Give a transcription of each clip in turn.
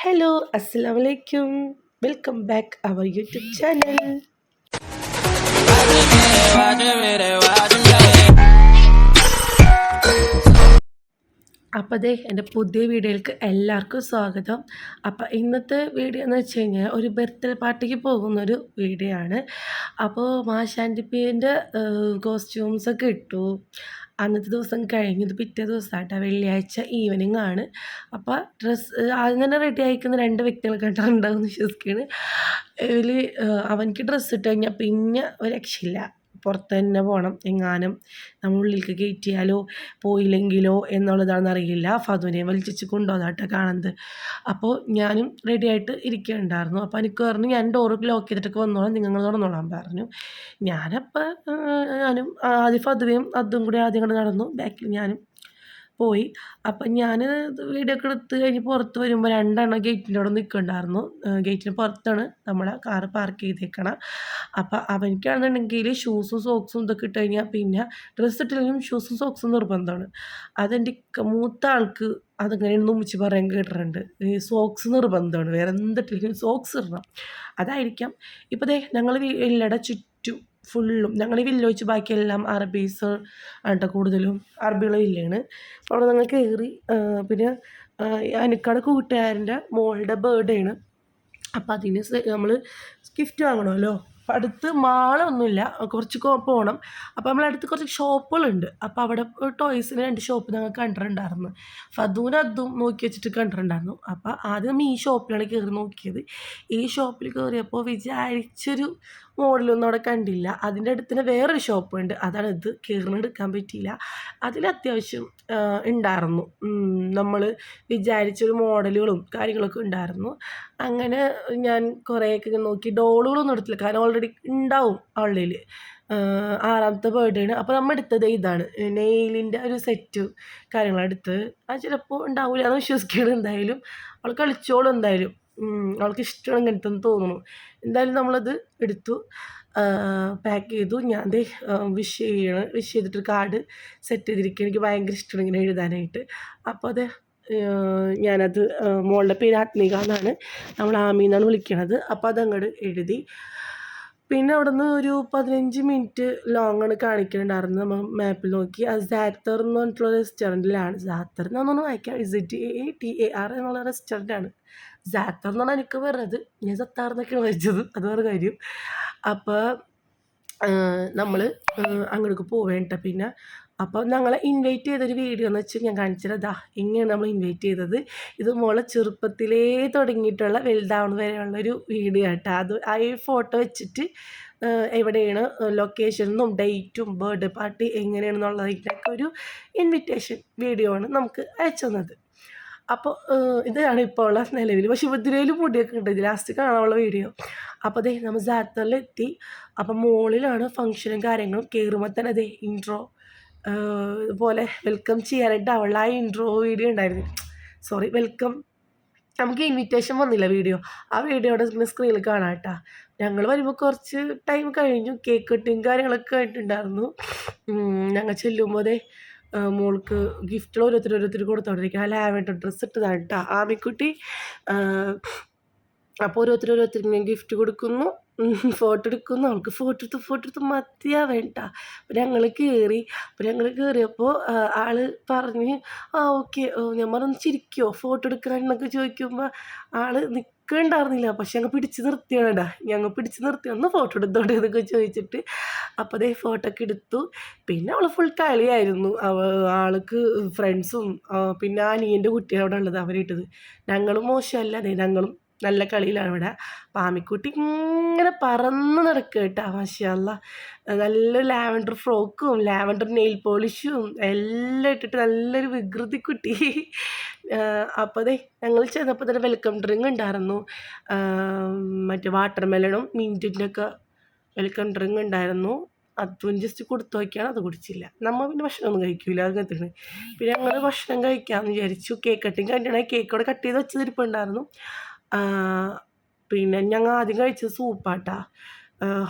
Hello, Assalamualaikum. Welcome back our YouTube channel. അപ്പോൾ ദേ എൻ്റെ പുതിയ വീഡിയോയിലേക്ക് എല്ലാവർക്കും സ്വാഗതം. അപ്പോൾ ഇന്നത്തെ വീഡിയോ എന്ന് വെച്ച് കഴിഞ്ഞാൽ ഒരു ബർത്ത്ഡേ പാർട്ടിക്ക് പോകുന്നൊരു വീഡിയോ ആണ്. അപ്പോൾ മാഷാൻറ്റിപ്പീൻ്റെ കോസ്റ്റ്യൂംസൊക്കെ ഇട്ടു. അന്നത്തെ ദിവസം കഴിഞ്ഞത് പിറ്റേ ദിവസമായിട്ടോ, വെള്ളിയാഴ്ച ഈവനിങ് ആണ്. അപ്പോൾ ഡ്രസ്സ് ആദ്യം തന്നെ റെഡി ആയിക്കുന്ന രണ്ട് വ്യക്തികൾ കണ്ടിട്ടുണ്ടാവുമെന്ന് വിശ്വസിക്കുകയാണ്. ഇതിൽ അവനിക്ക് ഡ്രസ്സ് ഇട്ട് കഴിഞ്ഞാൽ പിന്നെ ഒരു രക്ഷയില്ല, പുറത്ത് തന്നെ പോകണം. എങ്ങാനും നമ്മൾ ഉള്ളിലേക്ക് കയറ്റിയാലോ പോയില്ലെങ്കിലോ എന്നുള്ളതാണെന്നറിയില്ല. ഫതുവിനെ വലിച്ചു കൊണ്ടുപോകാട്ടോ കാണുന്നത്. അപ്പോൾ ഞാനും റെഡി ആയിട്ട് ഇരിക്കുന്നുണ്ടായിരുന്നു. അപ്പോൾ എനിക്ക് പറഞ്ഞു ഞാൻ ഡോറ് ലോക്ക് ചെയ്തിട്ടൊക്കെ വന്നോളാം, നിങ്ങൾ തുറന്നോളാൻ പറഞ്ഞു. ഞാനപ്പോൾ ഞാനും ആദ്യം ഫതുവയും അതും കൂടി ആദ്യം കൊണ്ട് നടന്നു, ബാക്കിൽ ഞാനും പോയി. അപ്പം ഞാൻ വീഡിയോ ഒക്കെ എടുത്ത് കഴിഞ്ഞ് പുറത്ത് വരുമ്പോൾ രണ്ടെണ്ണം ഗേറ്റിൻ്റെ അവിടെ നിൽക്കുന്നുണ്ടായിരുന്നു. ഗേറ്റിന് പുറത്താണ് നമ്മളെ കാറ് പാർക്ക് ചെയ്തേക്കണം. അപ്പം അവനിക്കാണെന്നുണ്ടെങ്കിൽ ഷൂസും സോക്സും ഇതൊക്കെ ഇട്ട് കഴിഞ്ഞാൽ പിന്നെ ഡ്രസ്സ് ഇട്ടില്ലെങ്കിലും ഷൂസും സോക്സും നിർബന്ധമാണ്. അതെൻ്റെ മൂത്ത ആൾക്ക് അതങ്ങനെയൊന്നും ഉമ്മിച്ച് പറയാൻ കേട്ടിട്ടുണ്ട്. ഈ സോക്സ് നിർബന്ധമാണ്, വേറെ എന്തിട്ടില്ലെങ്കിലും സോക്സ് ഇടണം. അതായിരിക്കാം. ഇപ്പോൾ ദേ ഞങ്ങൾ എല്ലാടെ ചുറ്റും ഫുള്ളും ഞങ്ങൾ ഈ വില്ല വെച്ച് ബാക്കിയെല്ലാം അറബീസ് ആട്ടോ, കൂടുതലും അറബികളെ വില്ലയാണ്. അവിടെ ഞങ്ങൾ കയറി. പിന്നെ അനിക്കാട് കൂട്ടുകാരൻ്റെ മോളുടെ ബർത്ത്ഡേ ആണ്. അപ്പം അതിന് നമ്മൾ ഗിഫ്റ്റ് വാങ്ങണമല്ലോ. അപ്പം അടുത്ത് മാളൊന്നുമില്ല, കുറച്ച് പോകണം. അപ്പോൾ നമ്മളടുത്ത് കുറച്ച് ഷോപ്പുകളുണ്ട്. അപ്പോൾ അവിടെ ടോയ്സിന് 2 ഷോപ്പ് ഞങ്ങൾ കണ്ടിട്ടുണ്ടായിരുന്നു. ഫദൂന് അതും നോക്കി വെച്ചിട്ട് കണ്ടിട്ടുണ്ടായിരുന്നു. അപ്പോൾ ആദ്യം നമ്മൾ ഈ ഷോപ്പിലാണ് കയറി നോക്കിയത്. ഈ ഷോപ്പിൽ കയറിയപ്പോൾ വിചാരിച്ചൊരു മോഡലൊന്നും അവിടെ കണ്ടില്ല. അതിൻ്റെ അടുത്ത് തന്നെ വേറൊരു ഷോപ്പുണ്ട്, അതാണ് ഇത്. കയറിനെടുക്കാൻ പറ്റിയില്ല. അതിലത്യാവശ്യം ഉണ്ടായിരുന്നു, നമ്മൾ വിചാരിച്ചൊരു മോഡലുകളും കാര്യങ്ങളൊക്കെ ഉണ്ടായിരുന്നു. അങ്ങനെ ഞാൻ കുറേയൊക്കെ നോക്കി. ഡോളുകളൊന്നും എടുത്തില്ല, കാരണം ഓൾറെഡി ഉണ്ടാവും അവളുടെ. 6ാമത്തെ ബർത്ത്ഡേ ആണ്. അപ്പോൾ നമ്മൾ എടുത്തത് ഇതാണ്, നെയിലിൻ്റെ ഒരു സെറ്റ് കാര്യങ്ങളാണ് എടുത്തത്. അത് ചിലപ്പോൾ ഉണ്ടാവില്ല എന്ന് വിശ്വസിക്കണം. എന്തായാലും അവൾ കളിച്ചോളും, എന്തായാലും അവൾക്ക് ഇഷ്ടമാണ് ഇങ്ങനത്തെ തോന്നുന്നു. എന്തായാലും നമ്മളത് എടുത്തു, പാക്ക് ചെയ്തു. ഞാൻ ദേ വിഷ് ചെയ്തിട്ട് കാർഡ് സെറ്റ് ചെയ്തിരിക്കുക. എനിക്ക് ഭയങ്കര ഇഷ്ടമാണ് ഇങ്ങനെ എഴുതാനായിട്ട്. അപ്പോൾ അത് ഞാനത്, മോളുടെ പേര് ആത്മിക എന്നാണ്, നമ്മൾ ആമി എന്നാണ് വിളിക്കണത്. അപ്പോൾ അതങ്ങോട്ട് എഴുതി. പിന്നെ അവിടെ നിന്ന് ഒരു 15 മിനിറ്റ് ലോങ്ങാണ് കാണിക്കുന്നുണ്ടായിരുന്നത്. നമ്മൾ മാപ്പിൽ നോക്കി. അത് സാത്തർ എന്ന് പറഞ്ഞിട്ടുള്ള റെസ്റ്റോറൻറ്റിലാണ്. സാത്തർ എന്നൊന്നും വായിക്കാം, ZATAR എന്നുള്ള റെസ്റ്റോറൻറ്റാണ്. സാത്തർ എന്നാണ് എനിക്ക് പറഞ്ഞത്, ഞാൻ സത്താർ എന്നൊക്കെയാണ് വായിച്ചത്, അത് വേറെ കാര്യം. അപ്പോൾ നമ്മൾ അങ്ങോട്ടേക്ക് പോവേണ്ട. പിന്നെ അപ്പോൾ ഞങ്ങളെ ഇൻവൈറ്റ് ചെയ്തൊരു വീഡിയോ എന്ന് വെച്ചാൽ ഞാൻ കാണിച്ചത് ഇങ്ങനെയാണ് നമ്മൾ ഇൻവൈറ്റ് ചെയ്തത്. ഇത് മോളെ ചെറുപ്പത്തിലേ തുടങ്ങിയിട്ടുള്ള വലുതാവണ വരെയുള്ളൊരു വീഡിയോ ആട്ടോ. അത് ആ ഫോട്ടോ വെച്ചിട്ട് എവിടെയാണ് ലൊക്കേഷനും ഡേറ്റും ബർത്ത്ഡേ പാർട്ടി എങ്ങനെയാണെന്നുള്ളതിൻ്റെയൊക്കെ ഒരു ഇൻവിറ്റേഷൻ വീഡിയോ ആണ് നമുക്ക് അയച്ചു തന്നത്. അപ്പോൾ ഇതാണ് ഇപ്പോൾ ഉള്ള നിലവിൽ. പക്ഷെ ഇതിലും മുടിയൊക്കെ ഉണ്ട്, ഇത് ലാസ്റ്റ് കാണാനുള്ള വീഡിയോ. അപ്പോൾ അതേ നമ്മൾ സാത്തറിലെത്തി. അപ്പം മുകളിലാണ് ഫങ്ഷനും കാര്യങ്ങളും. കയറുമ്പോൾ തന്നെ അതേ ഇൻട്രോ പോലെ വെൽക്കം ചെയ്യാനായിട്ട് അവളുടെ ആ ഇൻട്രോ വീഡിയോ ഉണ്ടായിരുന്നു. സോറി, വെൽക്കം, നമുക്ക് ഇൻവിറ്റേഷൻ വന്നില്ല വീഡിയോ. ആ വീഡിയോയുടെ സ്ക്രീനിൽ കാണാം കേട്ടോ. ഞങ്ങൾ വരുമ്പോൾ കുറച്ച് ടൈം കഴിഞ്ഞു. കേക്ക് കട്ടിങ് കാര്യങ്ങളൊക്കെ ആയിട്ടുണ്ടായിരുന്നു. ഞങ്ങൾ ചെല്ലുമ്പോൾ അതേ മോൾക്ക് ഗിഫ്റ്റുകൾ ഓരോരുത്തർ കൊടുത്തോണ്ടിരിക്കുക. ആ ലാവൻഡർ ഡ്രസ്സ് ഇട്ടതാണ് കേട്ടോ ആമിക്കുട്ടി. അപ്പോൾ ഓരോരുത്തരിങ്ങനെ ഗിഫ്റ്റ് കൊടുക്കുന്നു, ഫോട്ടോ എടുക്കുന്നു. അവൾക്ക് ഫോട്ടോ എടുത്ത് മതിയാവേണ്ട. അപ്പോൾ ഞങ്ങൾ കയറി. അപ്പോൾ ഞങ്ങൾ കയറിയപ്പോൾ ആൾ പറഞ്ഞ് ഓക്കെ, ഞാൻ പറഞ്ഞൊന്ന് ചിരിക്കുമോ ഫോട്ടോ എടുക്കാനെന്നൊക്കെ ചോദിക്കുമ്പോൾ ആൾ നിൽക്കണ്ടായിരുന്നില്ല. പക്ഷെ ഞങ്ങൾ പിടിച്ച് നിർത്തിയാണടാ, ഒന്ന് ഫോട്ടോ എടുത്തോട്ടെ എന്നൊക്കെ ചോദിച്ചിട്ട്. അപ്പോൾ അതേ ഫോട്ടോ ഒക്കെ എടുത്തു. പിന്നെ അവൾ ഫുൾ കളിയായിരുന്നു. ആൾക്ക് ഫ്രണ്ട്സും പിന്നെ അനിയൻ്റെ കുട്ടിയാണ് അവിടെ ഉള്ളത്, അവരിട്ടത്. ഞങ്ങളും മോശമല്ല, അതെ ഞങ്ങളും നല്ല കളിയിലാണ് ഇവിടെ. പാമിക്കുട്ടി ഇങ്ങനെ പറന്ന് നടക്കുക കേട്ടോ. മാഷാ അല്ലാ, നല്ലൊരു ലാവൻഡർ ഫ്രോക്കും ലാവൻഡർ നെയിൽ പോളിഷും എല്ലാം ഇട്ടിട്ട് നല്ലൊരു വികൃതി കുട്ടി. അപ്പോൾ അതെ ഞങ്ങൾ ചെന്നപ്പോൾ തന്നെ വെൽക്കം ഡ്രിങ്ക് ഉണ്ടായിരുന്നു. മറ്റേ വാട്ടർ മെലണും മിൻറ്റിൻ്റെ ഒക്കെ വെൽക്കം ഡ്രിങ്ക് ഉണ്ടായിരുന്നു. അതും ജസ്റ്റ് കൊടുത്തു നോക്കിയാണ്, അത് കുടിച്ചില്ല. നമ്മൾ പിന്നെ ഭക്ഷണമൊന്നും കഴിക്കില്ല, അങ്ങനത്തെ. പിന്നെ ഞങ്ങൾ ഭക്ഷണം കഴിക്കാമെന്ന് വിചാരിച്ചു. കേക്ക് കട്ടിങ് കഴിഞ്ഞാൽ കേക്കോടെ കട്ട് ചെയ്ത് വെച്ചതിരിപ്പുണ്ടായിരുന്നു. പിന്നെ ഞങ്ങൾ ആദ്യം കഴിച്ചത് സൂപ്പാട്ടാ.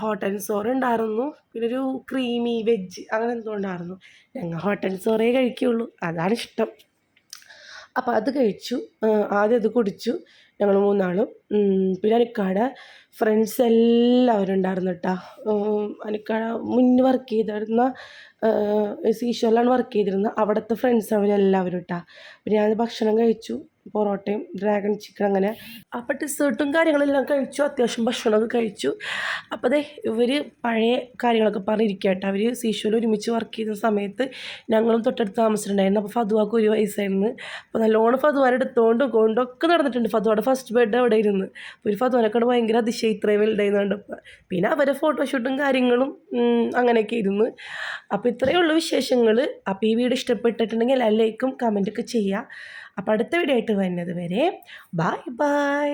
ഹോട്ട് ആൻഡ് സോർ ഉണ്ടായിരുന്നു, പിന്നെ ഒരു ക്രീമി വെജ് അങ്ങനെ എന്തോ ഉണ്ടായിരുന്നു. ഞങ്ങൾ ഹോട്ട് ആൻഡ് സോറേ കഴിക്കുകയുള്ളൂ, അതാണ് ഇഷ്ടം. അപ്പോൾ അത് കഴിച്ചു. ആദ്യം അത് കുടിച്ചു ഞങ്ങൾ മൂന്നാളും. പിന്നെ അനിക്കാടെ ഫ്രണ്ട്സ് എല്ലാവരും ഉണ്ടായിരുന്നു കേട്ടോ. അനിക്കാടെ മുന്നേ വർക്ക് ചെയ്തിരുന്ന സീഷോറിലാണ് വർക്ക് ചെയ്തിരുന്നത്. അവിടുത്തെ ഫ്രണ്ട്സ് അവരെല്ലാവരും കേട്ടോ. പിന്നെ ഞാൻ ഭക്ഷണം കഴിച്ചു, പൊറോട്ടയും ഡ്രാഗൺ ചിക്കൻ അങ്ങനെ. അപ്പോൾ ഡെസേർട്ടും കാര്യങ്ങളെല്ലാം കഴിച്ചു, അത്യാവശ്യം ഭക്ഷണമൊക്കെ കഴിച്ചു. അപ്പോൾ അതെ ഇവർ പഴയ കാര്യങ്ങളൊക്കെ പറഞ്ഞിരിക്കുക കേട്ടോ. അവർ സീഷോയിൽ ഒരുമിച്ച് വർക്ക് ചെയ്യുന്ന സമയത്ത് ഞങ്ങളും തൊട്ടടുത്ത് താമസിച്ചിട്ടുണ്ടായിരുന്നു. അപ്പോൾ ഫതുവാക്ക് 1 വയസ്സായിരുന്നു. അപ്പോൾ നല്ലോണം ഫതുവാനെ എടുത്തുകൊണ്ടും കൊണ്ടൊക്കെ നടന്നിട്ടുണ്ട്. ഫതുവാടെ ഫസ്റ്റ് ബർത്ത്ഡേ അവിടെ ഇരുന്ന്. അപ്പോൾ ഒരു ഫതുവാനൊക്കെ ഭയങ്കര അതിശയം ഇത്രയും വലുതായിരുന്നു കണ്ടപ്പോൾ. പിന്നെ അവരെ ഫോട്ടോഷൂട്ടും കാര്യങ്ങളും അങ്ങനെയൊക്കെ ഇരുന്ന്. അപ്പോൾ ഇത്രയേ ഉള്ളൂ വിശേഷങ്ങൾ. അപ്പോൾ ഈ വീഡിയോ ഇഷ്ടപ്പെട്ടിട്ടുണ്ടെങ്കിൽ എല്ലാ ലൈക്കും കമൻറ്റൊക്കെ ചെയ്യുക. അപ്പോൾ അടുത്ത വീഡിയോ ആയിട്ട് വരുന്നത് വരെ ബൈ ബൈ.